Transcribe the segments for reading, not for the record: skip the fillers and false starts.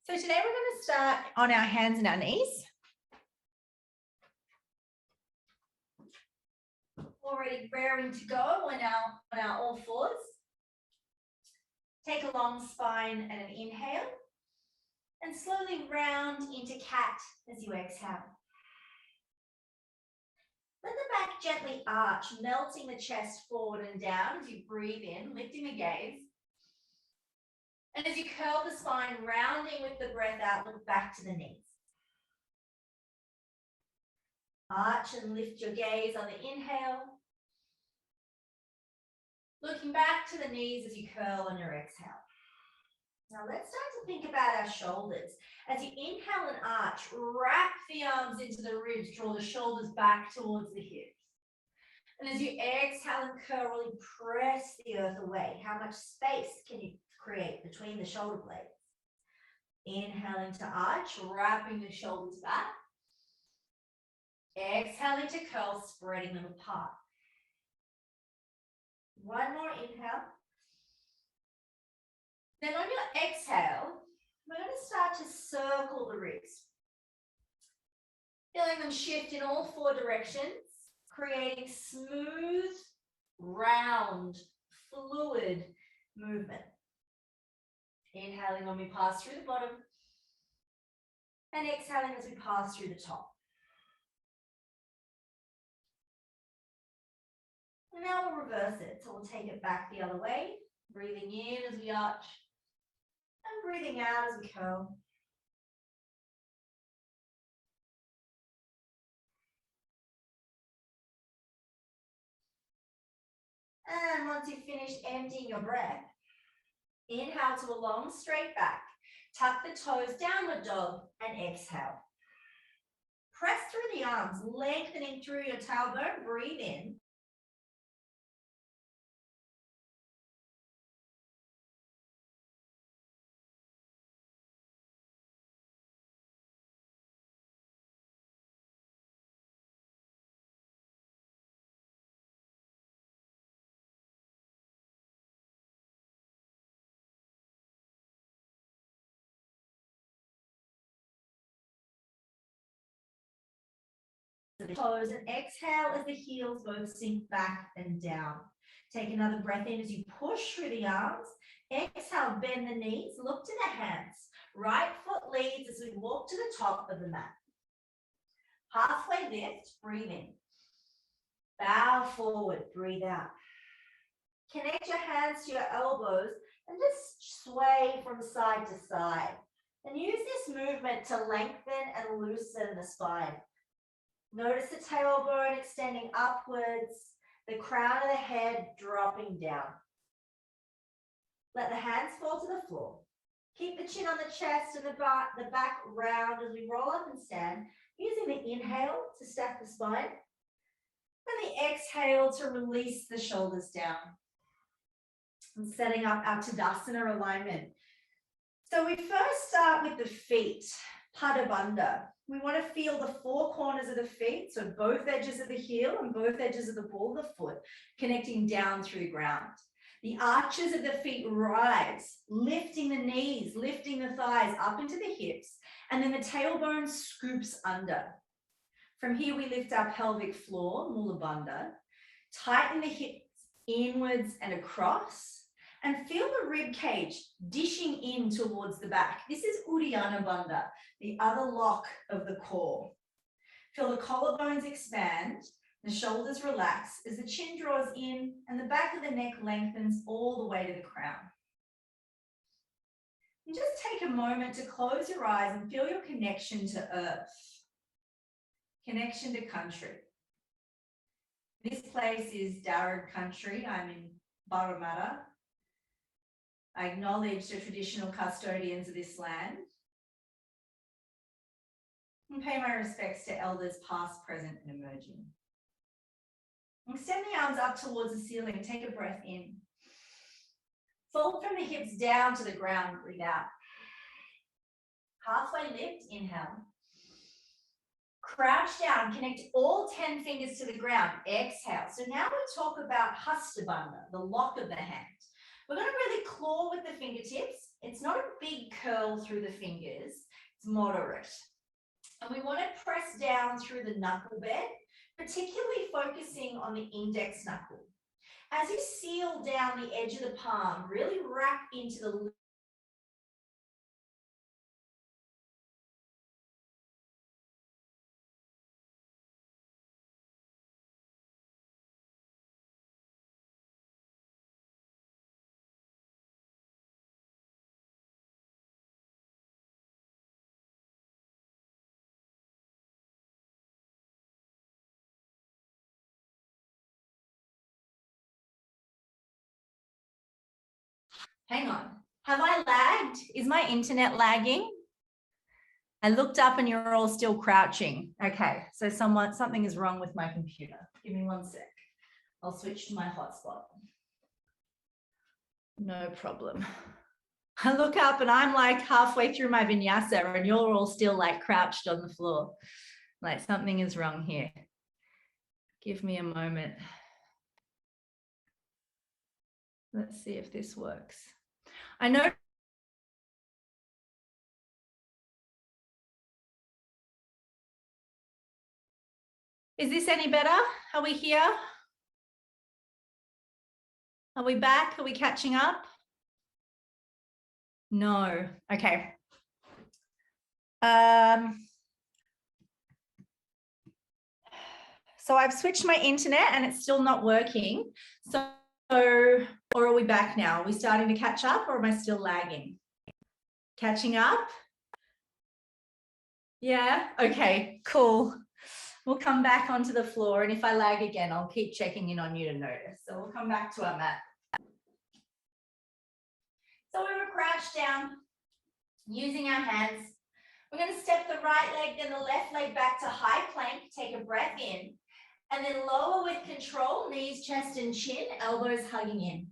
So today we're going to start on our hands and our knees. Already raring to go on our all fours. Take a long spine and an inhale. And slowly round into cat as you exhale. Let the back gently arch, melting the chest forward and down as you breathe in, lifting the gaze. And as you curl the spine, rounding with the breath out, look back to the knees. Arch and lift your gaze on the inhale. Looking back to the knees as you curl on your exhale. Now let's start to think about our shoulders. As you inhale and arch, wrap the arms into the ribs, draw the shoulders back towards the hips. And as you exhale and curl, really press the earth away. How much space can you create between the shoulder blades? Inhaling to arch, wrapping the shoulders back. Exhaling to curl, spreading them apart. One more inhale. Then on your exhale, we're going to start to circle the ribs. Feeling them shift in all four directions, creating smooth, round, fluid movement. Inhaling when we pass through the bottom, and exhaling as we pass through the top. And now we'll reverse it. So we'll take it back the other way, breathing in as we arch, and breathing out as we curl. And once you've finished emptying your breath, inhale to a long straight back. Tuck the toes, downward dog, and exhale. Press through the arms, lengthening through your tailbone. Breathe in. The toes, and exhale as the heels both sink back and down. Take another breath in as you push through the arms. Exhale, bend the knees, look to the hands. Right foot leads as we walk to the top of the mat. Halfway lift, breathe in. Bow forward, breathe out. Connect your hands to your elbows and just sway from side to side. And use this movement to lengthen and loosen the spine. Notice the tailbone extending upwards, the crown of the head dropping down. Let the hands fall to the floor. Keep the chin on the chest and the back round as we roll up and stand, using the inhale to stack the spine, and the exhale to release the shoulders down. And setting up our Tadasana alignment. So we first start with the feet, Pada Bandha. We want to feel the four corners of the feet, so both edges of the heel and both edges of the ball of the foot, connecting down through the ground. The arches of the feet rise, lifting the knees, lifting the thighs up into the hips, and then the tailbone scoops under. From here, we lift our pelvic floor, Mula Bandha, tighten the hips inwards and across, and feel the rib cage dishing in towards the back. This is Uddiyana Bandha, the other lock of the core. Feel the collarbones expand, the shoulders relax as the chin draws in and the back of the neck lengthens all the way to the crown. And just take a moment to close your eyes and feel your connection to earth, connection to country. This place is Darug country. I'm in Parramatta. I acknowledge the traditional custodians of this land and pay my respects to elders past, present, and emerging. Extend the arms up towards the ceiling. Take a breath in. Fold from the hips down to the ground. Breathe out. Halfway lift. Inhale. Crouch down. Connect all 10 fingers to the ground. Exhale. So now we talk about Hasta Bandha, the lock of the hand. We're going to really claw with the fingertips. It's not a big curl through the fingers. It's moderate. And we want to press down through the knuckle bed, particularly focusing on the index knuckle. As you seal down the edge of the palm, really wrap into the hang on. Have I lagged? Is my internet lagging? I looked up and you're all still crouching. Okay, so something is wrong with my computer. Give me 1 sec. I'll switch to my hotspot. No problem. I look up and I'm like halfway through my vinyasa and you're all still like crouched on the floor. Like something is wrong here. Give me a moment. Let's see if this works. I know. Is this any better? Are we here? Are we back? Are we catching up? No. Okay. So I've switched my internet and it's still not working. So, or are we back now? Are we starting to catch up or am I still lagging? Catching up? Yeah, okay, cool. We'll come back onto the floor and if I lag again, I'll keep checking in on you to notice. So we'll come back to our mat. So we were crouched down using our hands. We're going to step the right leg and the left leg back to high plank. Take a breath in and then lower with control, knees, chest and chin, elbows hugging in.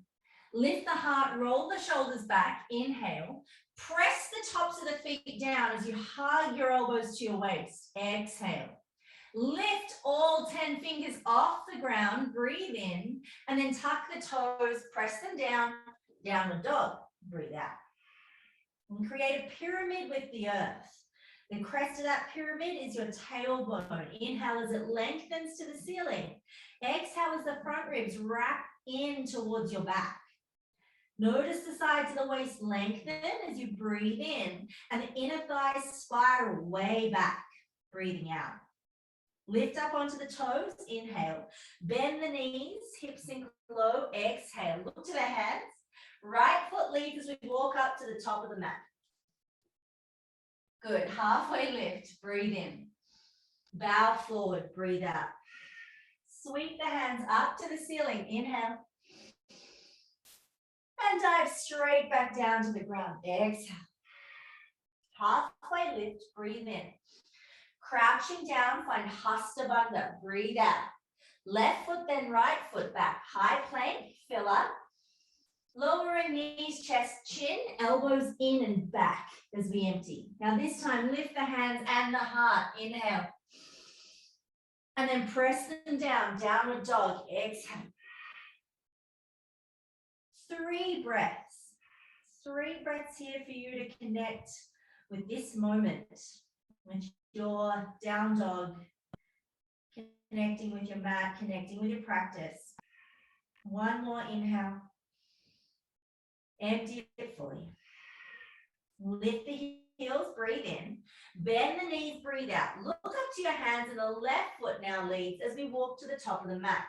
Lift the heart, roll the shoulders back, inhale. Press the tops of the feet down as you hug your elbows to your waist. Exhale. Lift all 10 fingers off the ground, breathe in, and then tuck the toes, press them down, downward dog, breathe out. And create a pyramid with the earth. The crest of that pyramid is your tailbone. Inhale as it lengthens to the ceiling. Exhale as the front ribs wrap in towards your back. Notice the sides of the waist lengthen as you breathe in, and the inner thighs spiral way back, breathing out. Lift up onto the toes, inhale. Bend the knees, hips sink low, exhale. Look to the hands. Right foot leads as we walk up to the top of the mat. Good, halfway lift, breathe in. Bow forward, breathe out. Sweep the hands up to the ceiling, inhale. And dive straight back down to the ground, exhale. Halfway lift, breathe in. Crouching down, find Hasta Bandha, breathe out. Left foot, then right foot back. High plank, fill up. Lowering knees, chest, chin, elbows in and back as we empty. Now this time, lift the hands and the heart, inhale. And then press them down, downward dog, exhale. 3 breaths. 3 breaths here for you to connect with this moment, with your down dog, connecting with your mat, connecting with your practice. 1 more inhale. Empty it fully. Lift the heels, breathe in. Bend the knees, breathe out. Look up to your hands and the left foot now leads as we walk to the top of the mat.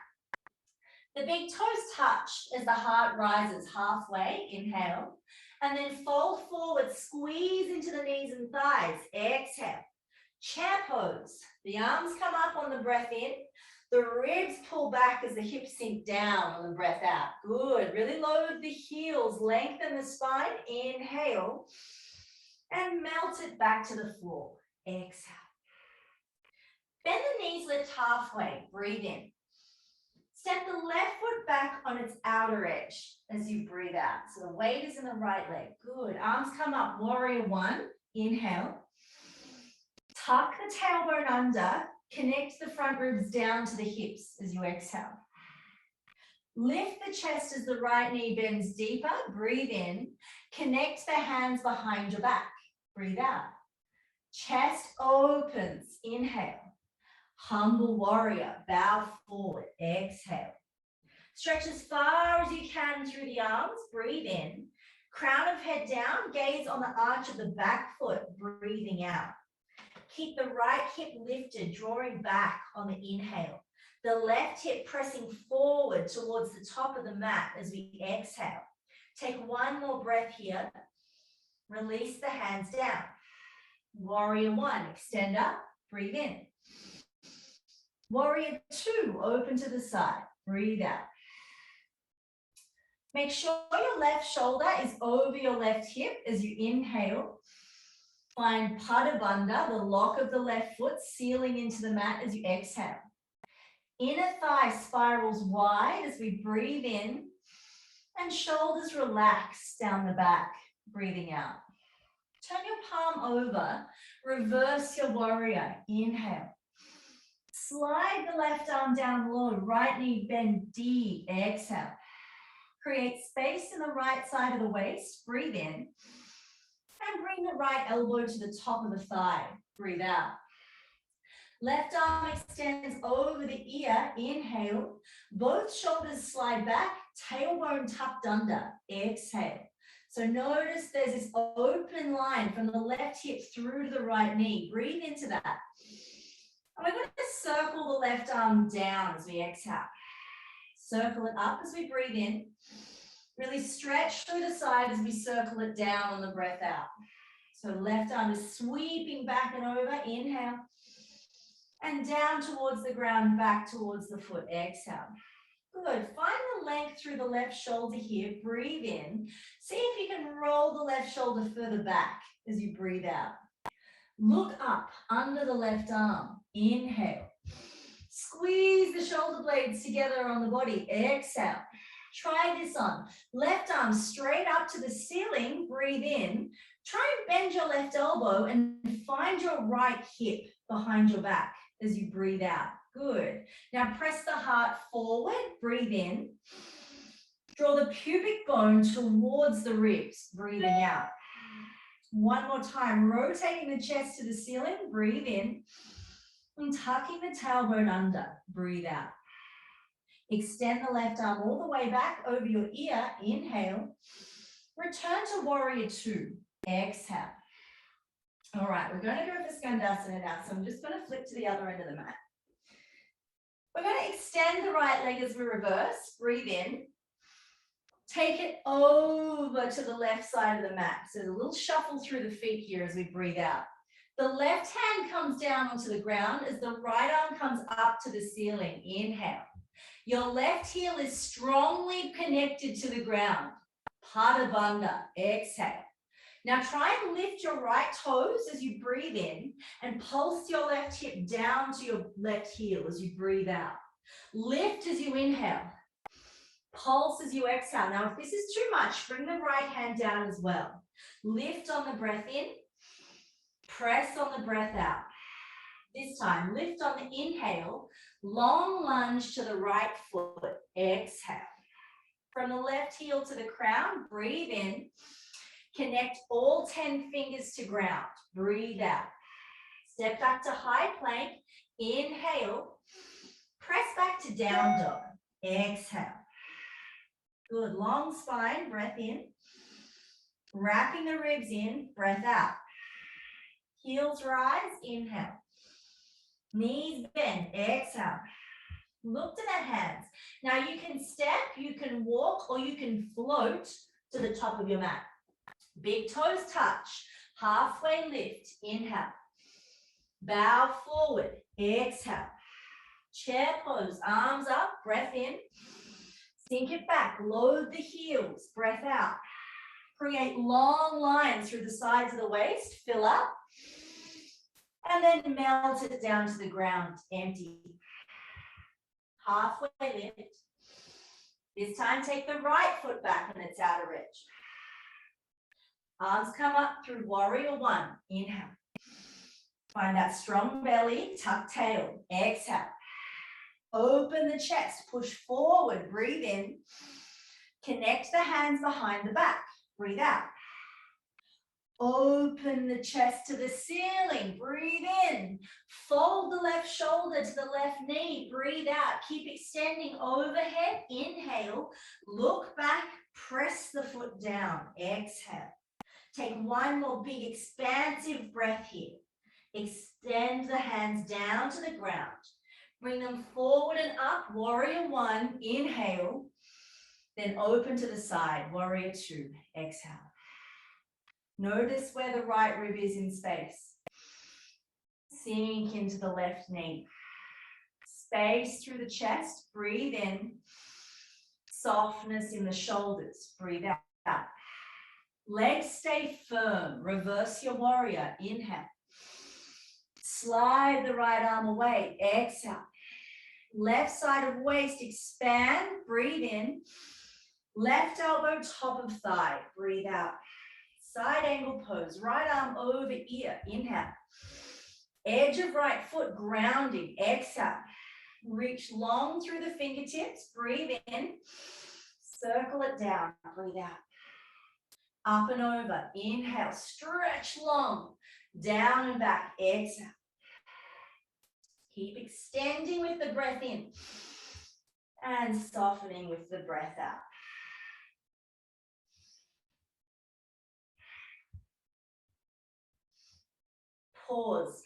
The big toes touch as the heart rises halfway, inhale. And then fold forward, squeeze into the knees and thighs, exhale. Chair pose. The arms come up on the breath in. The ribs pull back as the hips sink down on the breath out. Good. Really load the heels. Lengthen the spine. Inhale. And melt it back to the floor. Exhale. Bend the knees, lift halfway. Breathe in. Step the left foot back on its outer edge as you breathe out. So the weight is in the right leg. Good. Arms come up. Warrior 1. Inhale. Tuck the tailbone under. Connect the front ribs down to the hips as you exhale. Lift the chest as the right knee bends deeper. Breathe in. Connect the hands behind your back. Breathe out. Chest opens. Inhale. Humble warrior. Bow forward. Exhale. Stretch as far as you can through the arms. Breathe in. Crown of head down. Gaze on the arch of the back foot. Breathing out. Keep the right hip lifted, drawing back on the inhale. The left hip pressing forward towards the top of the mat as we exhale. Take one more breath here. Release the hands down. Warrior one, extend up, breathe in. Warrior two, open to the side, breathe out. Make sure your left shoulder is over your left hip as you inhale. Find Tadasana, the lock of the left foot, sealing into the mat as you exhale. Inner thigh spirals wide as we breathe in, and shoulders relax down the back, breathing out. Turn your palm over, reverse your warrior, inhale. Slide the left arm down low, right knee bend deep, exhale. Create space in the right side of the waist, breathe in. And bring the right elbow to the top of the thigh. Breathe out. Left arm extends over the ear. Inhale. Both shoulders slide back. Tailbone tucked under. Exhale. So notice there's this open line from the left hip through to the right knee. Breathe into that. And we're going to circle the left arm down as we exhale. Circle it up as we breathe in. Really stretch through the side as we circle it down on the breath out. So left arm is sweeping back and over. Inhale. And down towards the ground, back towards the foot. Exhale. Good. Find the length through the left shoulder here. Breathe in. See if you can roll the left shoulder further back as you breathe out. Look up under the left arm. Inhale. Squeeze the shoulder blades together on the body. Exhale. Try this on. Left arm straight up to the ceiling. Breathe in. Try and bend your left elbow and find your right hip behind your back as you breathe out. Good. Now press the heart forward. Breathe in. Draw the pubic bone towards the ribs. Breathing out. One more time. Rotating the chest to the ceiling. Breathe in. And tucking the tailbone under. Breathe out. Extend the left arm all the way back over your ear. Inhale. Return to warrior two. Exhale. All right, we're going to go for Skandasana now. So I'm just going to flip to the other end of the mat. We're going to extend the right leg as we reverse. Breathe in. Take it over to the left side of the mat. So a little shuffle through the feet here as we breathe out. The left hand comes down onto the ground as the right arm comes up to the ceiling. Inhale. Your left heel is strongly connected to the ground. Padabandha. Exhale. Now try and lift your right toes as you breathe in and pulse your left hip down to your left heel as you breathe out. Lift as you inhale. Pulse as you exhale. Now if this is too much, bring the right hand down as well. Lift on the breath in. Press on the breath out. This time, lift on the inhale. Long lunge to the right foot. Exhale. From the left heel to the crown, breathe in. Connect all 10 fingers to ground. Breathe out. Step back to high plank. Inhale. Press back to down dog. Exhale. Good. Long spine. Breath in. Wrapping the ribs in. Breath out. Heels rise. Inhale. Knees bend. Exhale. Look to the hands. Now you can step, you can walk, or you can float to the top of your mat. Big toes touch. Halfway lift. Inhale. Bow forward. Exhale. Chair pose. Arms up. Breath in. Sink it back. Load the heels. Breath out. Create long lines through the sides of the waist. Fill up. And then melt it down to the ground. Empty. Halfway lift. This time take the right foot back on its outer edge. Arms come up through warrior one. Inhale. Find that strong belly, tuck tail. Exhale. Open the chest, push forward, breathe in. Connect the hands behind the back, breathe out. Open the chest to the ceiling, breathe in. Fold the left shoulder to the left knee, breathe out. Keep extending overhead, inhale. Look back, press the foot down, exhale. Take one more big expansive breath here. Extend the hands down to the ground. Bring them forward and up, warrior one, inhale. Then open to the side, warrior two, exhale. Notice where the right rib is in space. Sink into the left knee. Space through the chest, breathe in. Softness in the shoulders, breathe out. Legs stay firm, reverse your warrior, inhale. Slide the right arm away, exhale. Left side of waist, expand, breathe in. Left elbow, top of thigh, breathe out. Side angle pose, right arm over ear, inhale. Edge of right foot grounding, exhale. Reach long through the fingertips, breathe in. Circle it down, breathe out. Up and over, inhale, stretch long. Down and back, exhale. Keep extending with the breath in and softening with the breath out. Pause.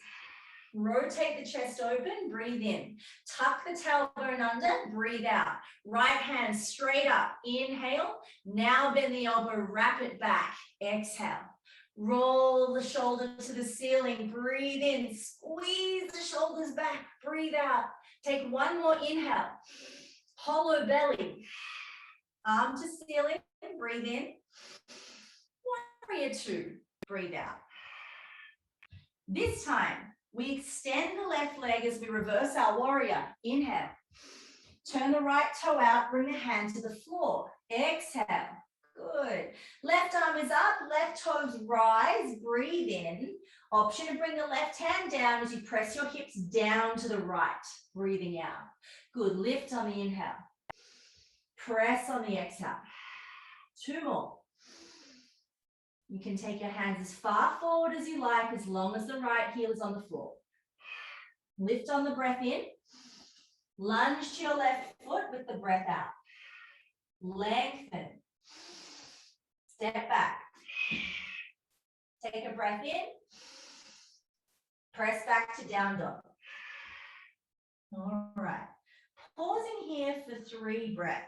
Rotate the chest open, breathe in. Tuck the tailbone under, breathe out. Right hand straight up, inhale. Now bend the elbow, wrap it back, exhale. Roll the shoulder to the ceiling, breathe in. Squeeze the shoulders back, breathe out. Take one more inhale. Hollow belly. Arm to ceiling, breathe in. Warrior two, breathe out. This time, we extend the left leg as we reverse our warrior. Inhale. Turn the right toe out, bring the hand to the floor. Exhale. Good. Left arm is up, left toes rise, breathe in. Option to bring the left hand down as you press your hips down to the right, breathing out. Good. Lift on the inhale. Press on the exhale. Two more. You can take your hands as far forward as you like, as long as the right heel is on the floor. Lift on the breath in. Lunge to your left foot with the breath out. Lengthen. Step back. Take a breath in. Press back to down dog. All right. Pausing here for 3 breaths.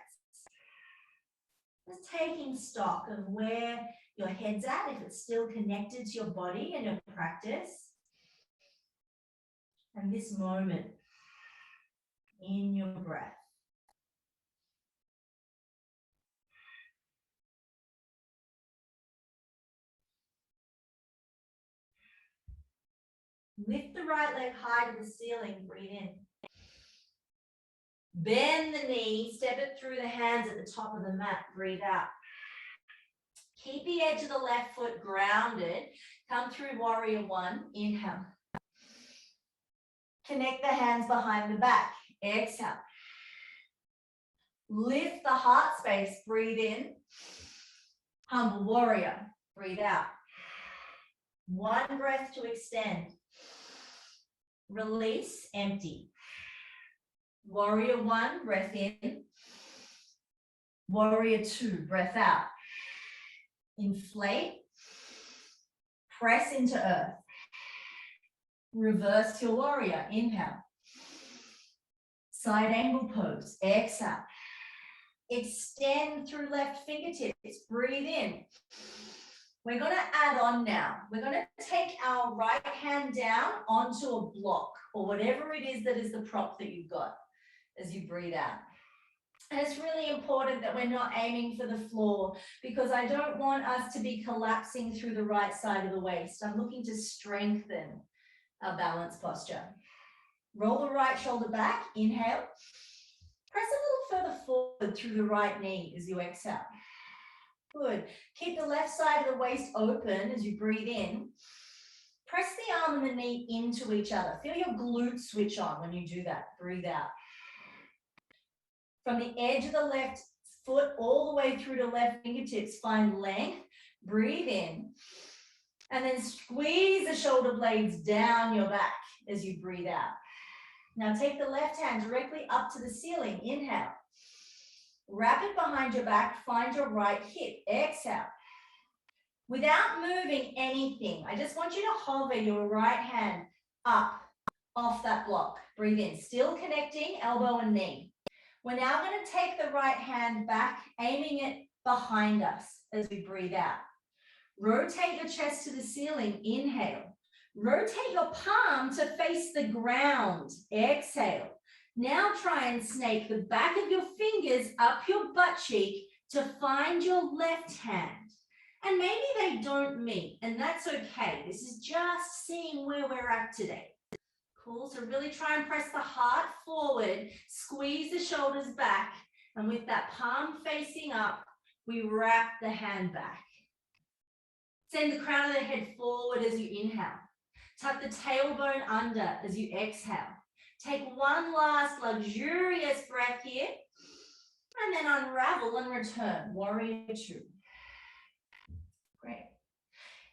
Just taking stock of where your head's at, if it's still connected to your body and your practice. And this moment in your breath. Lift the right leg high to the ceiling, breathe in. Bend the knee, step it through the hands at the top of the mat, breathe out. Keep the edge of the left foot grounded. Come through warrior one, inhale. Connect the hands behind the back, exhale. Lift the heart space, breathe in. Humble warrior, breathe out. One breath to extend. Release, empty. Warrior one, breath in. Warrior two, breath out. Inflate. Press into earth. Reverse your warrior, inhale. Side angle pose, exhale. Extend through left fingertips, breathe in. We're going to add on now. We're going to take our right hand down onto a block or whatever it is that is the prop that you've got as you breathe out. And it's really important that we're not aiming for the floor because I don't want us to be collapsing through the right side of the waist. I'm looking to strengthen our balance posture. Roll the right shoulder back, inhale. Press a little further forward through the right knee as you exhale. Good. Keep the left side of the waist open as you breathe in. Press the arm and the knee into each other. Feel your glutes switch on when you do that. Breathe out. From the edge of the left foot all the way through to left fingertips, find length. Breathe in. And then squeeze the shoulder blades down your back as you breathe out. Now take the left hand directly up to the ceiling. Inhale. Wrap it behind your back. Find your right hip. Exhale. Without moving anything, I just want you to hover your right hand up off that block. Breathe in. Still connecting elbow and knee. We're now going to take the right hand back, aiming it behind us as we breathe out. Rotate your chest to the ceiling. Inhale. Rotate your palm to face the ground. Exhale. Now try and snake the back of your fingers up your butt cheek to find your left hand. And maybe they don't meet, and that's okay. This is just seeing where we're at today. Cool, so really try and press the heart forward, squeeze the shoulders back, and with that palm facing up, we wrap the hand back. Send the crown of the head forward as you inhale. Tuck the tailbone under as you exhale. Take one last luxurious breath here, and then unravel and return. Warrior two. Great.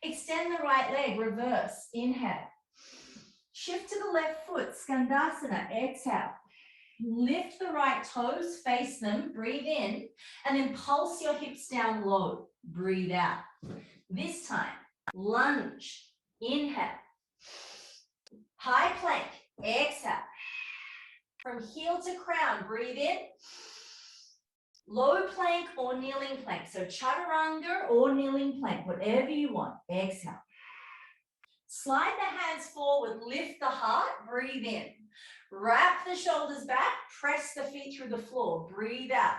Extend the right leg, reverse. Inhale. Shift to the left foot, Skandasana. Exhale. Lift the right toes, face them, breathe in, and then pulse your hips down low. Breathe out. This time, lunge. Inhale. High plank. Exhale. From heel to crown, breathe in. Low plank or kneeling plank. So chaturanga or kneeling plank, whatever you want. Exhale. Slide the hands forward, lift the heart, breathe in. Wrap the shoulders back, press the feet through the floor, breathe out.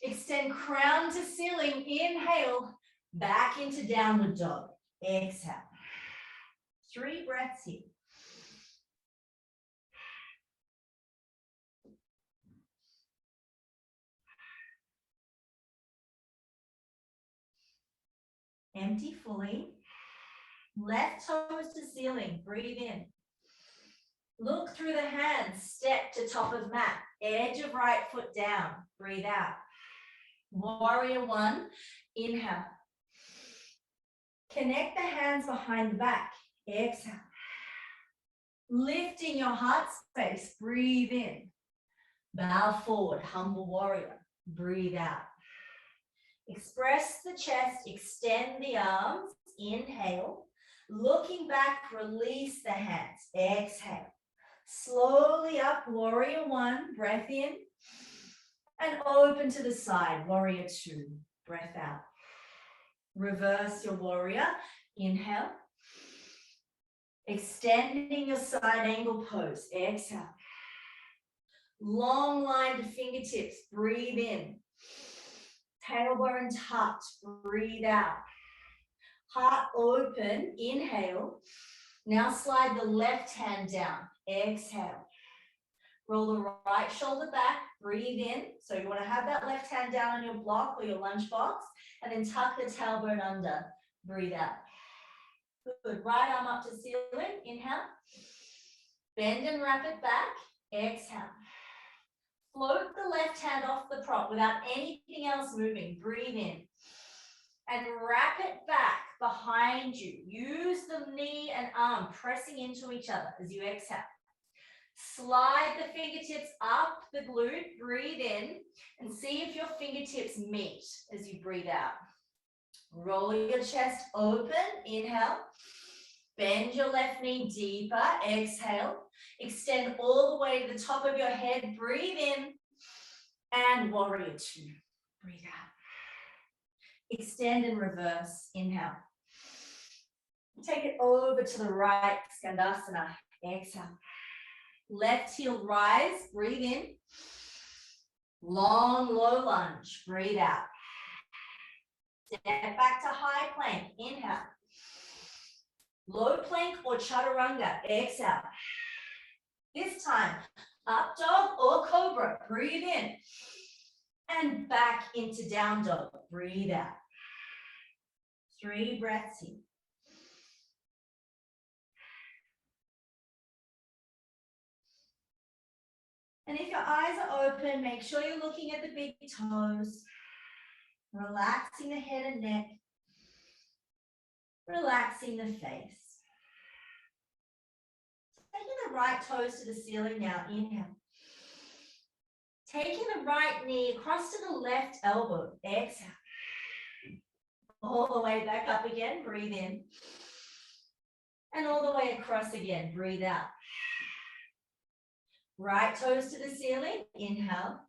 Extend crown to ceiling, inhale, back into downward dog. Exhale. 3 breaths here. Empty fully. Left toes to ceiling, breathe in. Look through the hands, step to top of mat, edge of right foot down, breathe out. Warrior one, inhale. Connect the hands behind the back, exhale. Lifting your heart space, breathe in. Bow forward, humble warrior, breathe out. Express the chest, extend the arms, inhale. Looking back, release the hands, exhale. Slowly up, warrior one, breath in. And open to the side, warrior two, breath out. Reverse your warrior, inhale. Extending your side angle pose, exhale. Long line to fingertips, breathe in. Tailbone tucked, breathe out. Heart open, inhale. Now slide the left hand down, exhale. Roll the right shoulder back, breathe in. So you want to have that left hand down on your block or your lunch box, and then tuck the tailbone under, breathe out. Good, right arm up to ceiling, inhale. Bend and wrap it back, exhale. Float the left hand off the prop without anything else moving, breathe in. And wrap it back behind you. Use the knee and arm pressing into each other as you exhale. Slide the fingertips up the glute, breathe in, and see if your fingertips meet as you breathe out. Roll your chest open, inhale. Bend your left knee deeper, exhale. Extend all the way to the top of your head, breathe in, and warrior two, breathe out. Extend and reverse, inhale. Take it over to the right, Skandasana, exhale. Left heel rise, breathe in. Long, low lunge, breathe out. Step back to high plank, inhale. Low plank or chaturanga, exhale. This time, up dog or cobra, breathe in. And back into down dog, breathe out. 3 breaths here. And if your eyes are open, make sure you're looking at the big toes, relaxing the head and neck, relaxing the face. Taking the right toes to the ceiling now, inhale. Taking the right knee across to the left elbow, exhale. All the way back up again, breathe in. And all the way across again, breathe out. Right toes to the ceiling, inhale.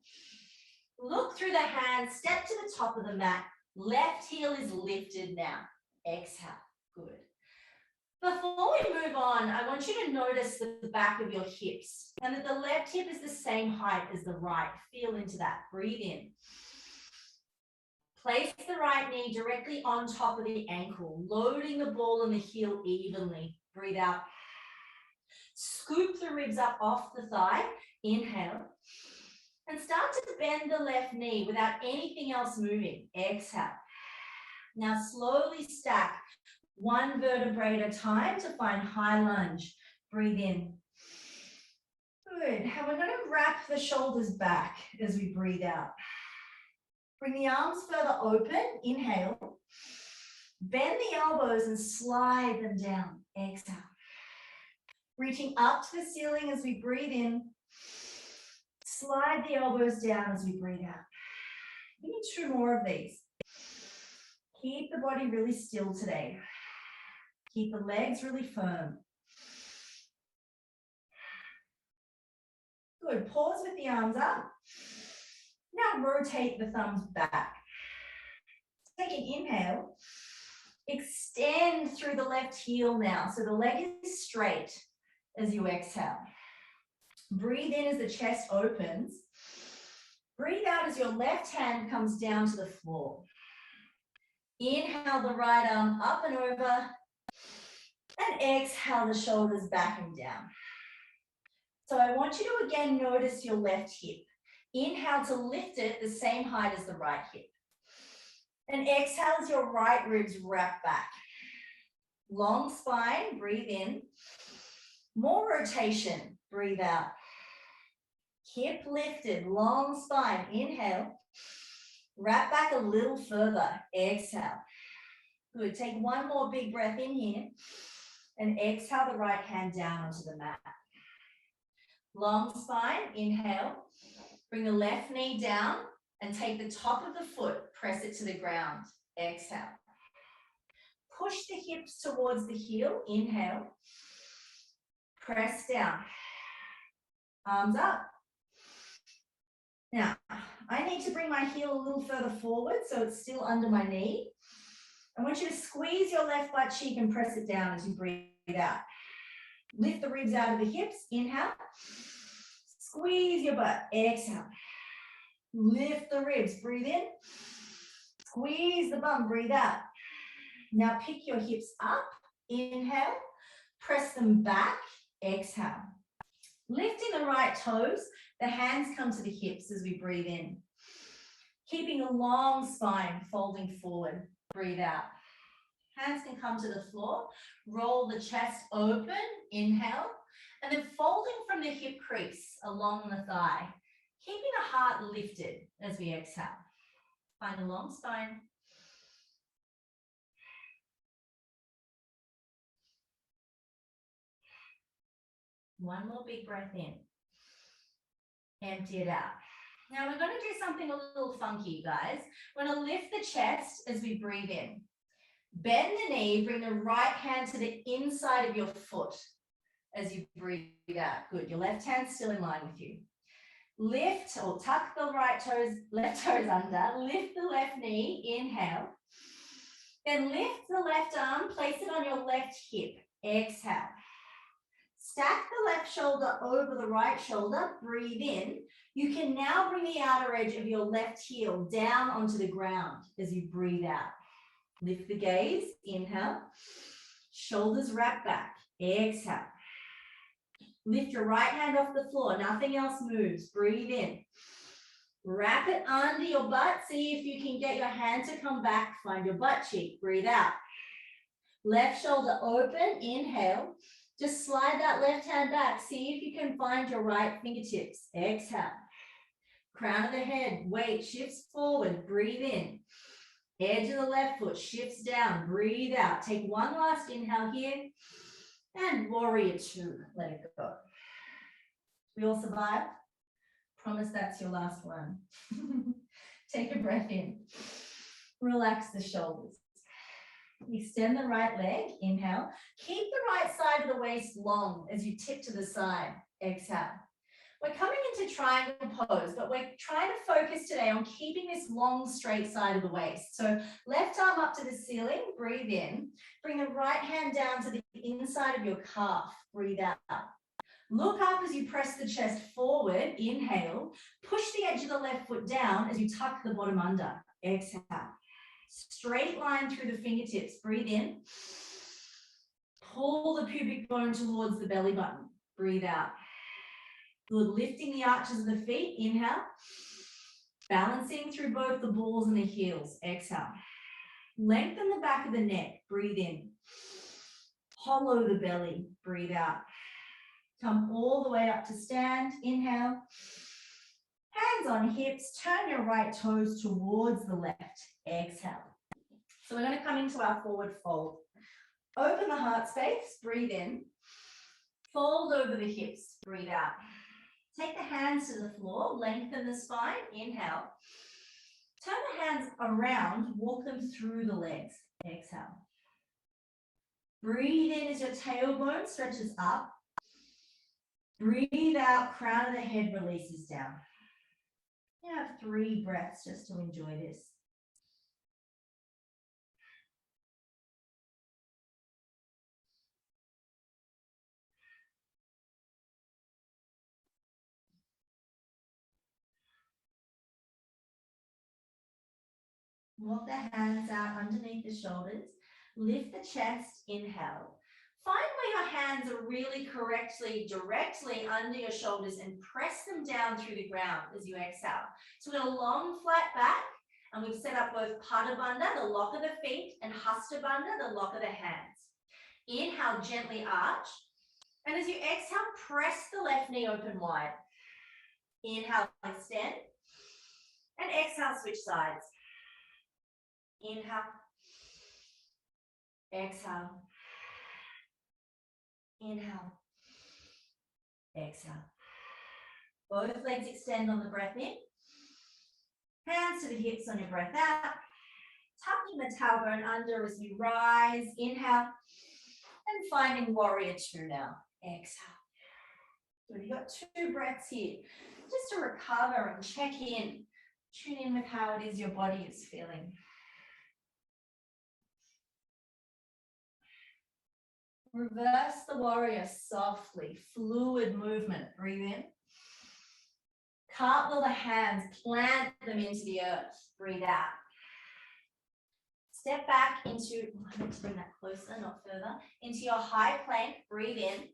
Look through the hands, step to the top of the mat. Left heel is lifted now. Exhale, good. Before we move on, I want you to notice the back of your hips and that the left hip is the same height as the right. Feel into that, breathe in. Place the right knee directly on top of the ankle, loading the ball and the heel evenly. Breathe out. Scoop the ribs up off the thigh, inhale. And start to bend the left knee without anything else moving. Exhale. Now slowly stack one vertebrae at a time to find high lunge. Breathe in. Good. And we're going to wrap the shoulders back as we breathe out. Bring the arms further open. Inhale. Bend the elbows and slide them down. Exhale. Reaching up to the ceiling as we breathe in. Slide the elbows down as we breathe out. We need 2 more of these. Keep the body really still today. Keep the legs really firm. Good. Pause with the arms up. Now rotate the thumbs back. Take an inhale. Extend through the left heel now. So the leg is straight as you exhale. Breathe in as the chest opens. Breathe out as your left hand comes down to the floor. Inhale the right arm up and over. And exhale the shoulders back and down. So I want you to again notice your left hip. Inhale to lift it the same height as the right hip. And exhale as your right ribs wrap back. Long spine, breathe in. More rotation, breathe out. Hip lifted, long spine, inhale. Wrap back a little further, exhale. Good, take one more big breath in here. And exhale the right hand down onto the mat. Long spine, inhale. Bring the left knee down and take the top of the foot, press it to the ground, exhale. Push the hips towards the heel, inhale. Press down, arms up. Now, I need to bring my heel a little further forward so it's still under my knee. I want you to squeeze your left butt cheek and press it down as you breathe out. Lift the ribs out of the hips, inhale. Squeeze your butt, exhale. Lift the ribs, breathe in. Squeeze the bum, breathe out. Now pick your hips up, inhale. Press them back, exhale. Lifting the right toes, the hands come to the hips as we breathe in. Keeping a long spine, folding forward, breathe out. Hands can come to the floor, roll the chest open, inhale, and then folding from the hip crease along the thigh, keeping the heart lifted as we exhale. Find a long spine. One more big breath in. Empty it out. Now we're going to do something a little funky, guys. We're going to lift the chest as we breathe in. Bend the knee, bring the right hand to the inside of your foot as you breathe out. Good. Your left hand's still in line with you. Lift or tuck the right toes, left toes under. Lift the left knee, inhale. Then lift the left arm, place it on your left hip. Exhale. Stack the left shoulder over the right shoulder. Breathe in. You can now bring the outer edge of your left heel down onto the ground as you breathe out. Lift the gaze, inhale. Shoulders wrap back, exhale. Lift your right hand off the floor, nothing else moves. Breathe in. Wrap it under your butt. See if you can get your hand to come back. Find your butt cheek. Breathe out. Left shoulder open. Inhale. Just slide that left hand back. See if you can find your right fingertips. Exhale. Crown of the head, weight shifts forward, breathe in. Edge of the left foot shifts down, breathe out. Take one last inhale here. And warrior two, let it go. We all survived? Promise that's your last one. Take a breath in. Relax the shoulders. Extend the right leg, inhale. Keep the right side of the waist long as you tip to the side, exhale. We're coming into triangle pose, but we're trying to focus today on keeping this long, straight side of the waist. So left arm up to the ceiling, breathe in. Bring the right hand down to the inside of your calf, breathe out. Look up as you press the chest forward, inhale. Push the edge of the left foot down as you tuck the bottom under, exhale. Straight line through the fingertips, breathe in. Pull the pubic bone towards the belly button, breathe out. Good, lifting the arches of the feet, inhale. Balancing through both the balls and the heels, exhale. Lengthen the back of the neck, breathe in. Hollow the belly, breathe out. Come all the way up to stand, inhale. Hands on hips, turn your right toes towards the left, exhale. So we're going to come into our forward fold. Open the heart space, breathe in. Fold over the hips, breathe out. Take the hands to the floor, lengthen the spine, inhale. Turn the hands around, walk them through the legs, exhale. Breathe in as your tailbone stretches up. Breathe out, crown of the head releases down. You have 3 breaths just to enjoy this. Walk the hands out underneath the shoulders. Lift the chest, inhale. Find where your hands are really directly under your shoulders and press them down through the ground as you exhale. So we're going to long flat back and we've set up both Pada Bandha, the lock of the feet, and Hasta Bandha, the lock of the hands. Inhale, gently arch. And as you exhale, press the left knee open wide. Inhale, extend. And exhale, switch sides. Inhale. Exhale. Inhale. Exhale. Both legs extend on the breath in. Hands to the hips on your breath out. Tucking the tailbone under as you rise. Inhale. And finding warrior two now. Exhale. So you've got 2 breaths here. Just to recover and check in. Tune in with how it is your body is feeling. Reverse the warrior softly, fluid movement. Breathe in. Cartwheel the hands, plant them into the earth. Breathe out. Step back into, I need to bring that closer, not further, into your high plank. Breathe in.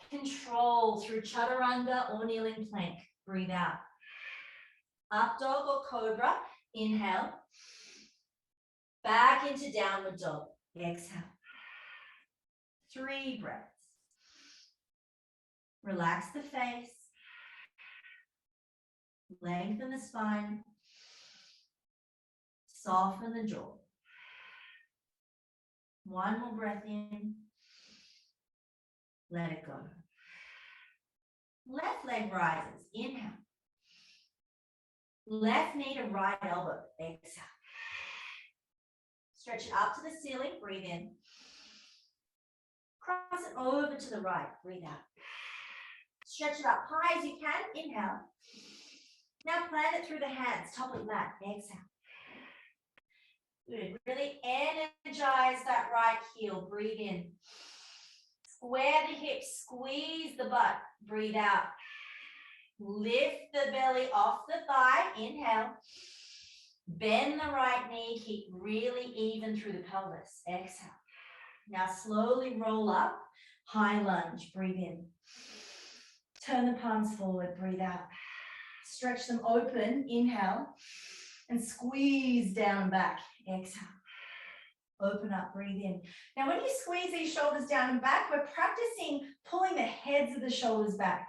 Control through chaturanga or kneeling plank. Breathe out. Up dog or cobra. Inhale. Back into downward dog. Exhale. 3 breaths. Relax the face. Lengthen the spine. Soften the jaw. 1 more breath in. Let it go. Left leg rises. Inhale. Left knee to right elbow. Exhale. Stretch it up to the ceiling. Breathe in. Cross it over to the right. Breathe out. Stretch it up high as you can. Inhale. Now plant it through the hands. Top of the mat. Exhale. Good. Really energize that right heel. Breathe in. Square the hips. Squeeze the butt. Breathe out. Lift the belly off the thigh. Inhale. Bend the right knee. Keep really even through the pelvis. Exhale. Now slowly roll up. High lunge. Breathe in. Turn the palms forward. Breathe out. Stretch them open. Inhale. And squeeze down and back. Exhale. Open up, breathe in. Now, when you squeeze these shoulders down and back, we're practicing pulling the heads of the shoulders back.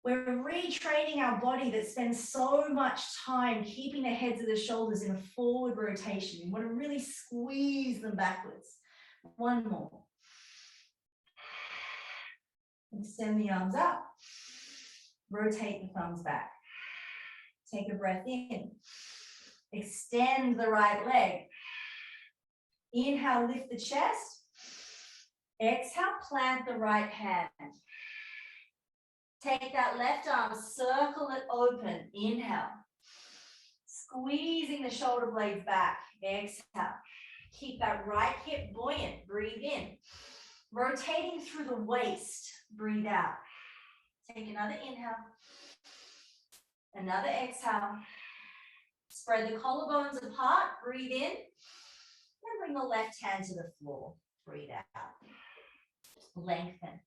We're retraining our body that spends so much time keeping the heads of the shoulders in a forward rotation. We want to really squeeze them backwards. One more. Extend the arms up. Rotate the thumbs back. Take a breath in. Extend the right leg. Inhale, lift the chest. Exhale, plant the right hand. Take that left arm, circle it open. Inhale. Squeezing the shoulder blades back. Exhale. Keep that right hip buoyant. Breathe in. Rotating through the waist. Breathe out. Take another inhale. Another exhale. Spread the collarbones apart. Breathe in. And bring the left hand to the floor. Breathe out. Lengthen.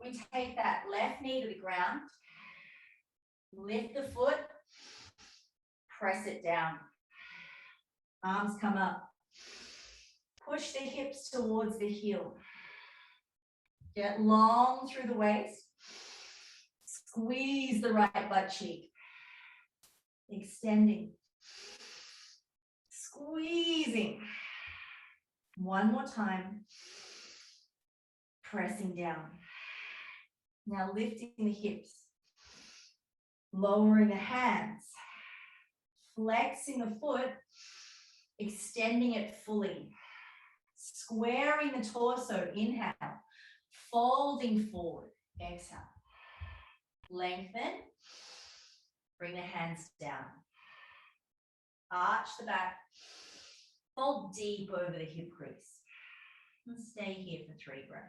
We take that left knee to the ground. Lift the foot. Press it down. Arms come up. Push the hips towards the heel. Get long through the waist. Squeeze the right butt cheek. Extending. Squeezing. One more time. Pressing down. Now lifting the hips. Lowering the hands. Flexing the foot. Extending it fully. Squaring the torso. Inhale. Folding forward. Exhale. Lengthen. Bring the hands down. Arch the back. Fold deep over the hip crease. And stay here for 3 breaths.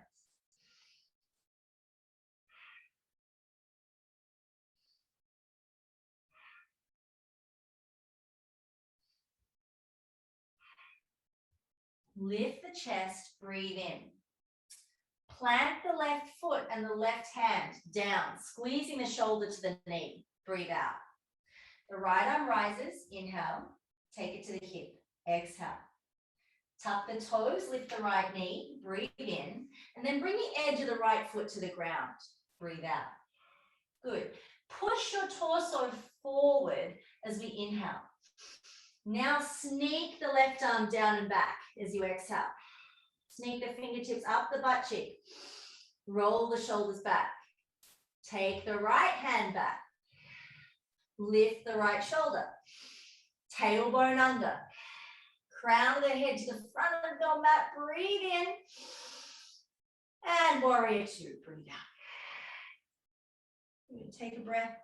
Lift the chest, breathe in. Plant the left foot and the left hand down, squeezing the shoulder to the knee. Breathe out. The right arm rises. Inhale. Take it to the hip. Exhale. Tuck the toes, lift the right knee. Breathe in. And then bring the edge of the right foot to the ground. Breathe out. Good. Push your torso forward as we inhale. Now sneak the left arm down and back as you exhale. Sneak the fingertips up the butt cheek. Roll the shoulders back. Take the right hand back. Lift the right shoulder. Tailbone under. Crown of the head to the front of the mat. Breathe in. And warrior 2. Breathe out. Take a breath.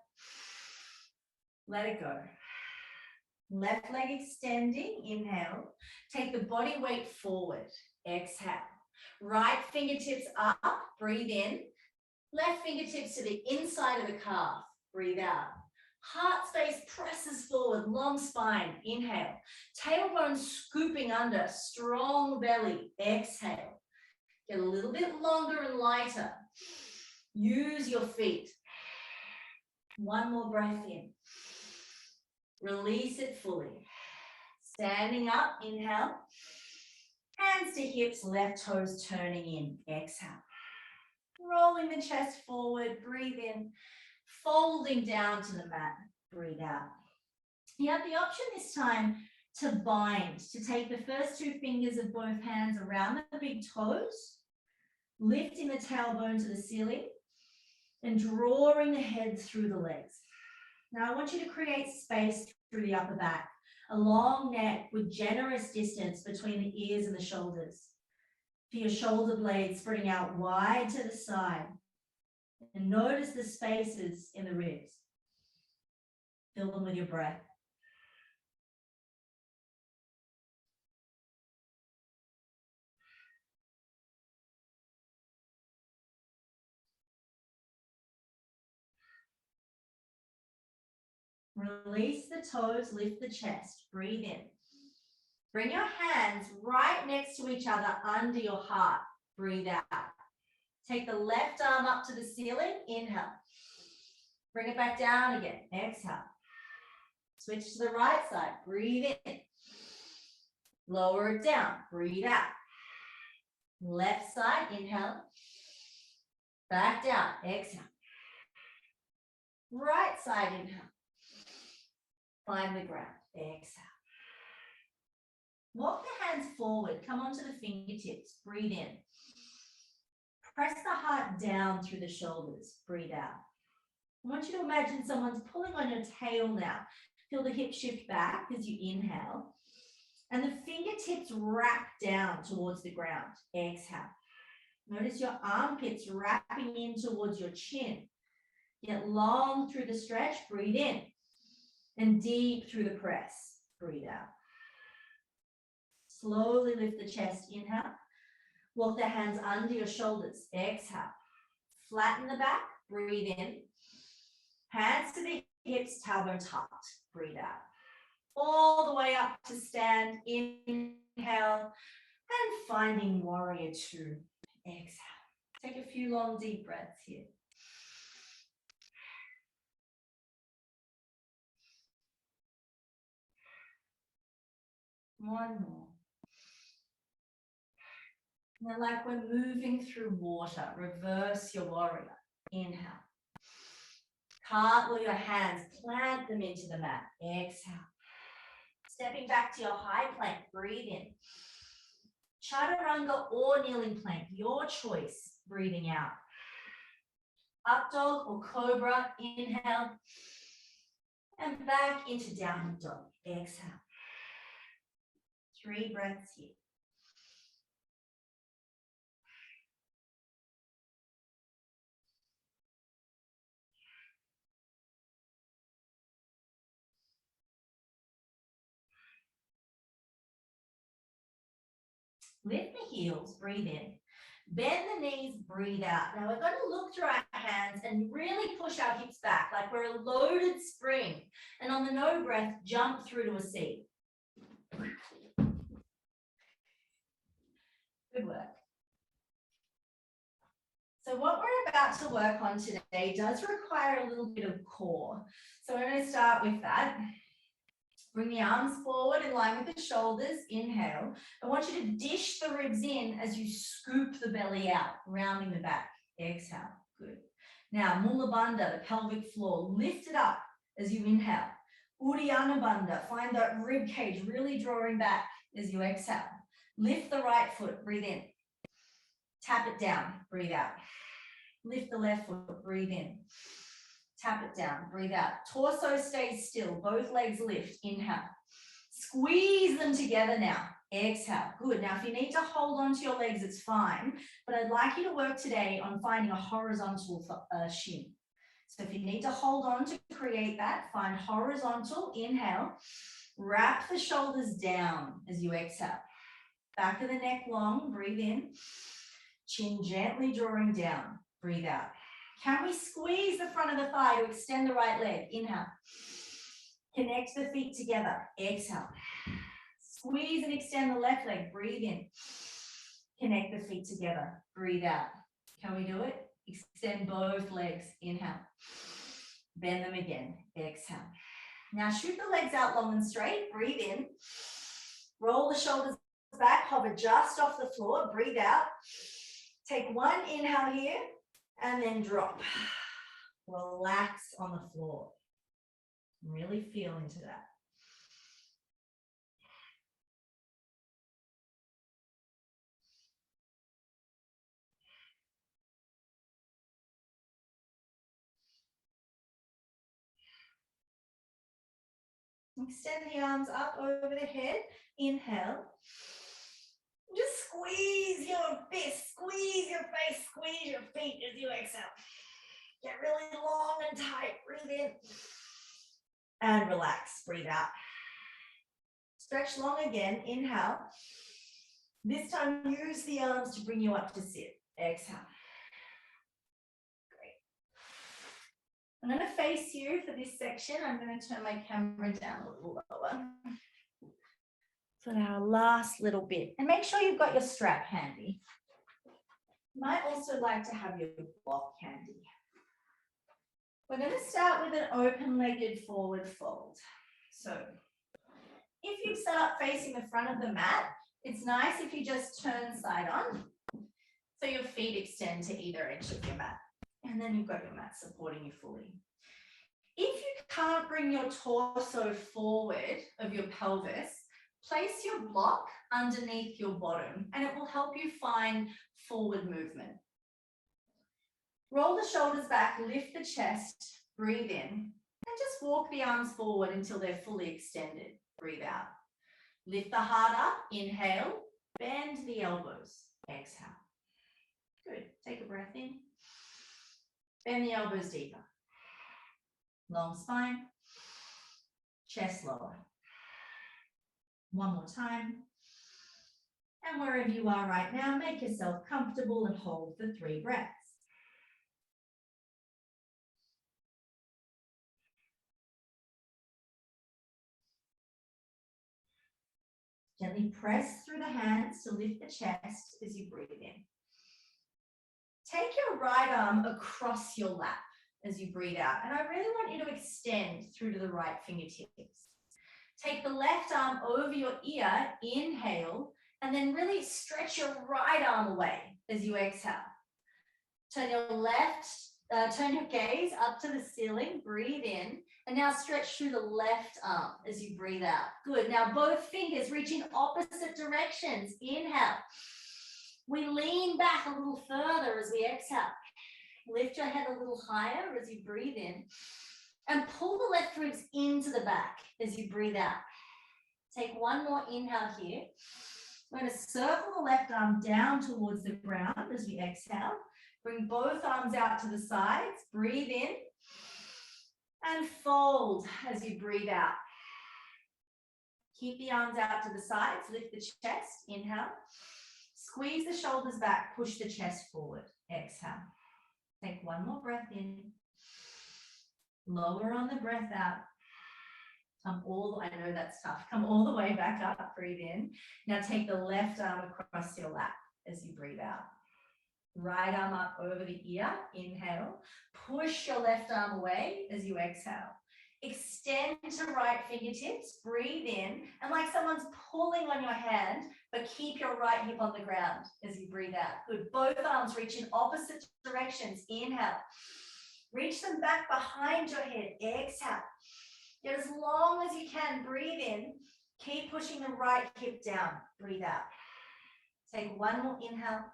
Let it go. Left leg extending. Inhale. Take the body weight forward. Exhale. Right fingertips up. Breathe in. Left fingertips to the inside of the calf. Breathe out. Heart space presses forward. Long spine. Inhale. Tailbone scooping under. Strong belly. Exhale. Get a little bit longer and lighter. Use your feet. One more breath in. Release it fully. Standing up. Inhale. Hands to hips, left toes turning in. Exhale. Rolling the chest forward. Breathe in. Folding down to the mat. Breathe out. You have the option this time to bind, to take the first 2 fingers of both hands around the big toes, lifting the tailbone to the ceiling, and drawing the head through the legs. Now I want you to create space through the upper back. A long neck with generous distance between the ears and the shoulders. For your shoulder blades spreading out wide to the side. And notice the spaces in the ribs. Fill them with your breath. Release the toes, lift the chest. Breathe in. Bring your hands right next to each other under your heart. Breathe out. Take the left arm up to the ceiling. Inhale. Bring it back down again. Exhale. Switch to the right side. Breathe in. Lower it down, breathe out. Left side, inhale. Back down, exhale. Right side, inhale. Find the ground, exhale. Walk the hands forward, come onto the fingertips, breathe in. Press the heart down through the shoulders, breathe out. I want you to imagine someone's pulling on your tail now. Feel the hip shift back as you inhale. And the fingertips wrap down towards the ground, exhale. Notice your armpits wrapping in towards your chin. Get long through the stretch, breathe in. And deep through the press, breathe out. Slowly lift the chest, inhale. Walk the hands under your shoulders, exhale. Flatten the back, breathe in. Hands to the hips, tailbone tucked, breathe out. All the way up to stand, inhale. And finding warrior two, exhale. Take a few long deep breaths here. One more. Now, like we're moving through water, reverse your warrior. Inhale. Cartwheel your hands, plant them into the mat. Exhale. Stepping back to your high plank, breathe in. Chaturanga or kneeling plank, your choice, breathing out. Up dog or cobra, inhale. And back into downward dog, exhale. 3 breaths here. Lift the heels, breathe in. Bend the knees, breathe out. Now we're going to look through our hands and really push our hips back like we're a loaded spring. And on the no breath, jump through to a seat. Good work. So what we're about to work on today does require a little bit of core. So we're going to start with that. Bring the arms forward in line with the shoulders. Inhale. I want you to dish the ribs in as you scoop the belly out, rounding the back. Exhale. Good. Now, Mula Bandha, the pelvic floor. Lift it up as you inhale. Uddiyana Bandha. Find that rib cage really drawing back as you exhale. Lift the right foot. Breathe in. Tap it down. Breathe out. Lift the left foot. Breathe in. Tap it down, breathe out. Torso stays still, both legs lift, inhale. Squeeze them together now, exhale. Good, now if you need to hold on to your legs, it's fine, but I'd like you to work today on finding a horizontal shin. So if you need to hold on to create that, find horizontal, inhale. Wrap the shoulders down as you exhale. Back of the neck long, breathe in. Chin gently drawing down, breathe out. Can we squeeze the front of the thigh to extend the right leg? Inhale. Connect the feet together. Exhale. Squeeze and extend the left leg. Breathe in. Connect the feet together. Breathe out. Can we do it? Extend both legs. Inhale. Bend them again. Exhale. Now shoot the legs out long and straight. Breathe in. Roll the shoulders back. Hover just off the floor. Breathe out. Take one inhale here. And then drop. Relax on the floor. Really feel into that. Extend the arms up over the head. Inhale. Just squeeze your fist, squeeze your face, squeeze your feet as you exhale. Get really long and tight. Breathe in. And relax. Breathe out. Stretch long again. Inhale. This time, use the arms to bring you up to sit. Exhale. Great. I'm going to face you for this section. I'm going to turn my camera down a little lower. For our last little bit. And make sure you've got your strap handy. You might also like to have your block handy. We're going to start with an open-legged forward fold. So if you set up facing the front of the mat, it's nice if you just turn side on. So your feet extend to either edge of your mat. And then you've got your mat supporting you fully. If you can't bring your torso forward of your pelvis, place your block underneath your bottom and it will help you find forward movement. Roll the shoulders back, lift the chest, breathe in, and just walk the arms forward until they're fully extended. Breathe out. Lift the heart up, inhale, bend the elbows, exhale. Good, take a breath in. Bend the elbows deeper. Long spine, chest lower. One more time. And wherever you are right now, make yourself comfortable and hold for 3 breaths. Gently press through the hands to lift the chest as you breathe in. Take your right arm across your lap as you breathe out. And I really want you to extend through to the right fingertips. Take the left arm over your ear, inhale, and then really stretch your right arm away as you exhale. Turn your gaze up to the ceiling, breathe in, and now stretch through the left arm as you breathe out. Good, now both fingers reach in opposite directions. Inhale. We lean back a little further as we exhale. Lift your head a little higher as you breathe in and pull the left ribs into the back as you breathe out. Take one more inhale here. We're going to circle the left arm down towards the ground as we exhale. Bring both arms out to the sides. Breathe in and fold as you breathe out. Keep the arms out to the sides. Lift the chest. Inhale. Squeeze the shoulders back. Push the chest forward. Exhale. Take one more breath in. Lower on the breath out. I know that's tough. Come all the way back up. Breathe in. Now take the left arm across your lap as you breathe out. Right arm up over the ear. Inhale. Push your left arm away as you exhale. Extend to right fingertips. Breathe in. And like someone's pulling on your hand, but keep your right hip on the ground as you breathe out. Good. Both arms reach in opposite directions. Inhale. Reach them back behind your head. Exhale. Get as long as you can. Breathe in. Keep pushing the right hip down. Breathe out. Take one more inhale.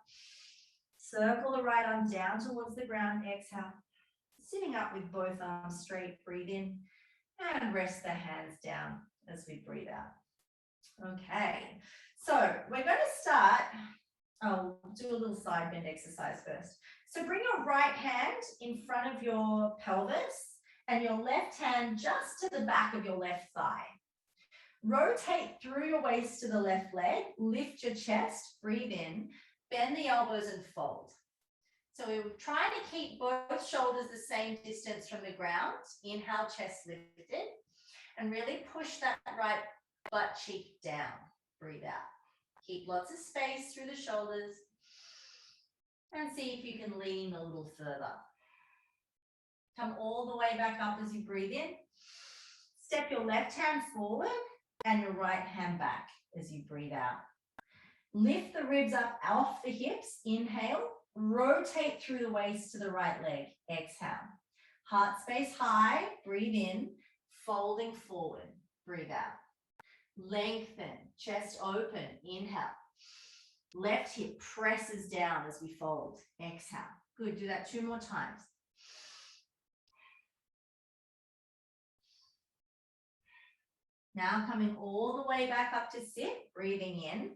Circle the right arm down towards the ground. Exhale. Sitting up with both arms straight. Breathe in. And rest the hands down as we breathe out. Okay. So we're going to start. I'll do a little side bend exercise first. So bring your right hand in front of your pelvis and your left hand just to the back of your left thigh. Rotate through your waist to the left leg, lift your chest, breathe in, bend the elbows and fold. So we're trying to keep both shoulders the same distance from the ground. Inhale, chest lifted, and really push that right butt cheek down. Breathe out. Keep lots of space through the shoulders and see if you can lean a little further. Come all the way back up as you breathe in. Step your left hand forward and your right hand back as you breathe out. Lift the ribs up off the hips. Inhale. Rotate through the waist to the right leg. Exhale. Heart space high. Breathe in. Folding forward. Breathe out. Lengthen. Chest open. Inhale. Left hip presses down as we fold. Exhale. Good. Do that 2 more times. Now coming all the way back up to sit. Breathing in.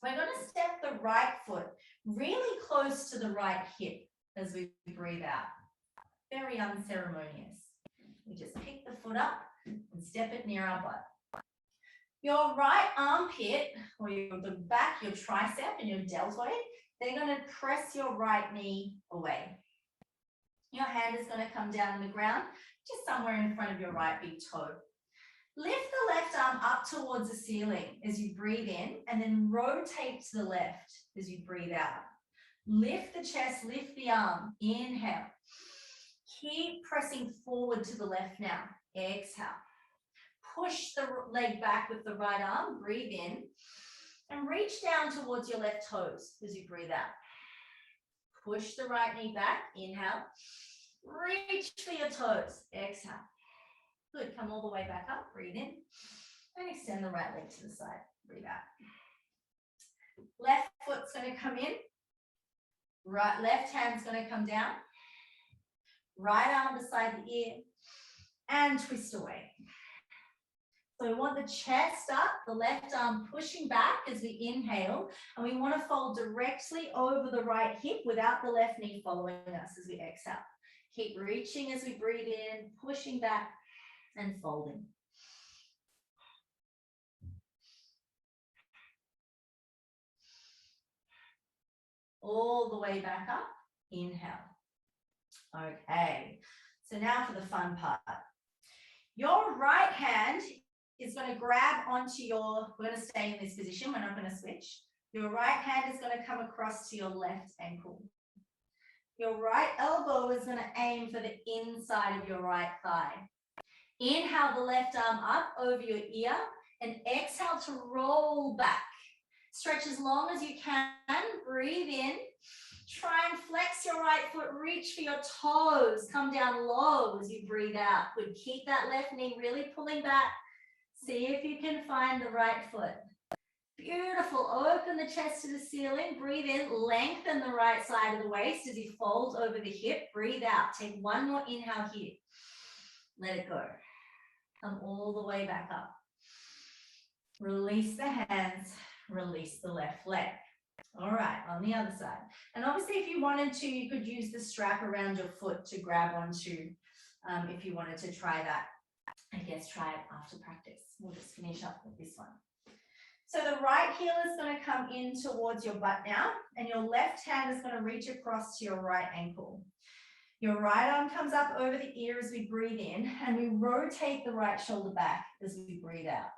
We're going to step the right foot really close to the right hip as we breathe out. Very unceremonious. We just pick the foot up and step it near our butt. Your right armpit, or the back, your tricep and your deltoid, they're going to press your right knee away. Your hand is going to come down on the ground, just somewhere in front of your right big toe. Lift the left arm up towards the ceiling as you breathe in, and then rotate to the left as you breathe out. Lift the chest, lift the arm. Inhale. Keep pressing forward to the left now. Exhale. Push the leg back with the right arm. Breathe in. And reach down towards your left toes as you breathe out. Push the right knee back. Inhale. Reach for your toes. Exhale. Good. Come all the way back up. Breathe in. And extend the right leg to the side. Breathe out. Left foot's going to come in. Left hand's going to come down. Right arm beside the ear. And twist away. So we want the chest up, the left arm pushing back as we inhale. And we want to fold directly over the right hip without the left knee following us as we exhale. Keep reaching as we breathe in, pushing back and folding. All the way back up. Inhale. Okay. So now for the fun part. Your right hand is going to grab onto we're going to stay in this position. We're not going to switch. Your right hand is going to come across to your left ankle. Your right elbow is going to aim for the inside of your right thigh. Inhale the left arm up over your ear and exhale to roll back. Stretch as long as you can. Breathe in. Try and flex your right foot. Reach for your toes. Come down low as you breathe out. Good. Keep that left knee really pulling back. See if you can find the right foot. Beautiful. Open the chest to the ceiling. Breathe in. Lengthen the right side of the waist as you fold over the hip. Breathe out. Take one more inhale here. Let it go. Come all the way back up. Release the hands. Release the left leg. All right, on the other side. And obviously, if you wanted to, you could use the strap around your foot to grab onto if you wanted to try that. I guess try it after practice. We'll just finish up with this one. So the right heel is going to come in towards your butt now, and your left hand is going to reach across to your right ankle. Your right arm comes up over the ear as we breathe in, and we rotate the right shoulder back as we breathe out.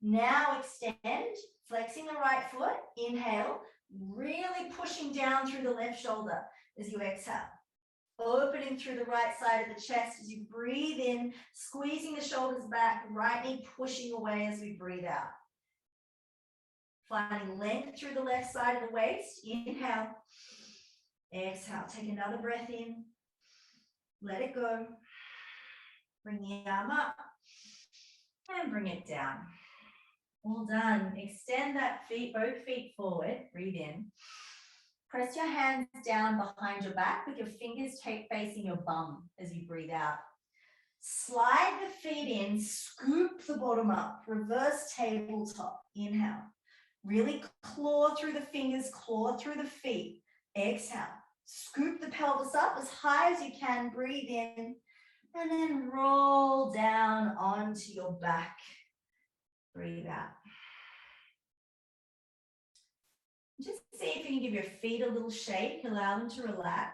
Now extend, flexing the right foot, inhale, really pushing down through the left shoulder as you exhale. Opening through the right side of the chest as you breathe in, squeezing the shoulders back, right knee pushing away as we breathe out. Finding length through the left side of the waist, inhale, exhale, take another breath in, let it go, bring the arm up and bring it down. All done. Extend that both feet forward. Breathe in. Press your hands down behind your back with your fingers facing your bum as you breathe out. Slide the feet in, scoop the bottom up, reverse tabletop. Inhale. Really claw through the fingers, claw through the feet. Exhale. Scoop the pelvis up as high as you can. Breathe in. And then roll down onto your back. Breathe out. Just see if you can give your feet a little shake, allow them to relax.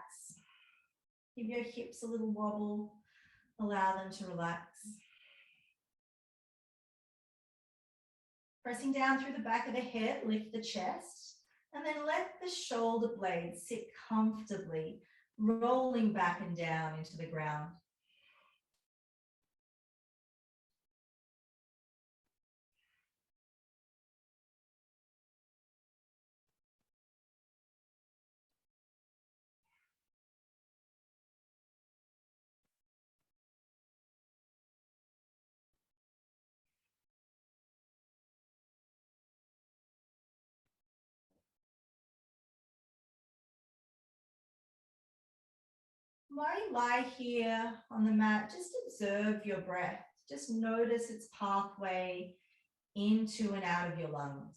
Give your hips a little wobble, allow them to relax. Pressing down through the back of the head, lift the chest, and then let the shoulder blades sit comfortably, rolling back and down into the ground. While you lie here on the mat, just observe your breath. Just notice its pathway into and out of your lungs.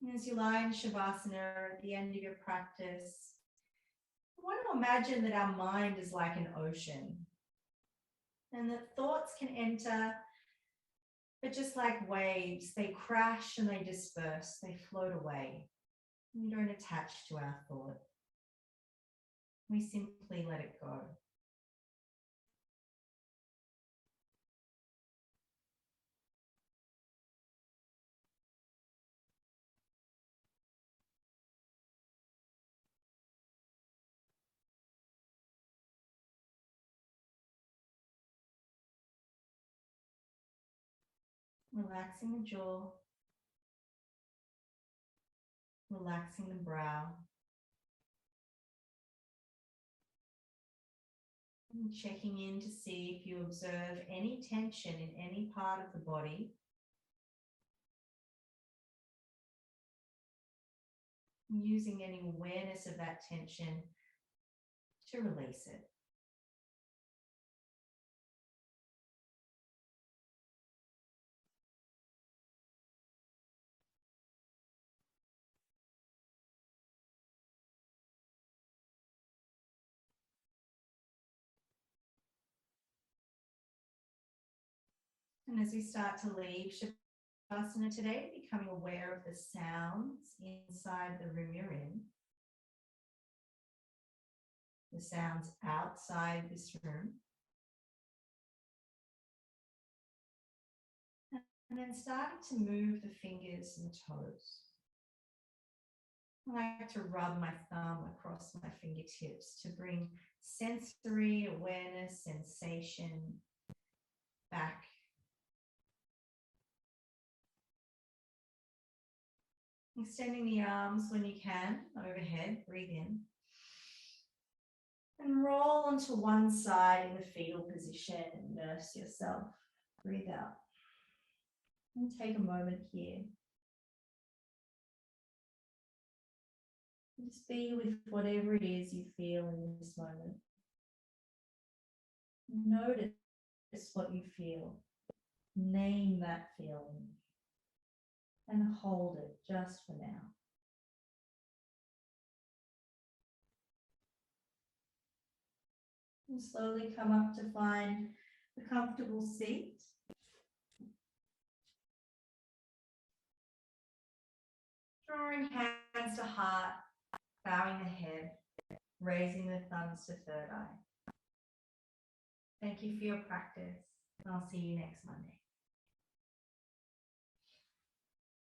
And as you lie in Shavasana at the end of your practice, I want to imagine that our mind is like an ocean and that thoughts can enter, but just like waves, they crash and they disperse, they float away. We don't attach to our thought. We simply let it go. Relaxing the jaw, relaxing the brow, and checking in to see if you observe any tension in any part of the body. Using any awareness of that tension to release it. And as we start to leave Shavasana today, becoming aware of the sounds inside the room you're in, the sounds outside this room, and then starting to move the fingers and toes. I like to rub my thumb across my fingertips to bring sensory awareness, sensation back. Extending the arms when you can, overhead, breathe in. And roll onto one side in the fetal position and nurse yourself. Breathe out. And take a moment here. Just be with whatever it is you feel in this moment. Notice what you feel. Name that feeling. And hold it just for now. And slowly come up to find a comfortable seat. Drawing hands to heart, bowing the head, raising the thumbs to third eye. Thank you for your practice. I'll see you next Monday.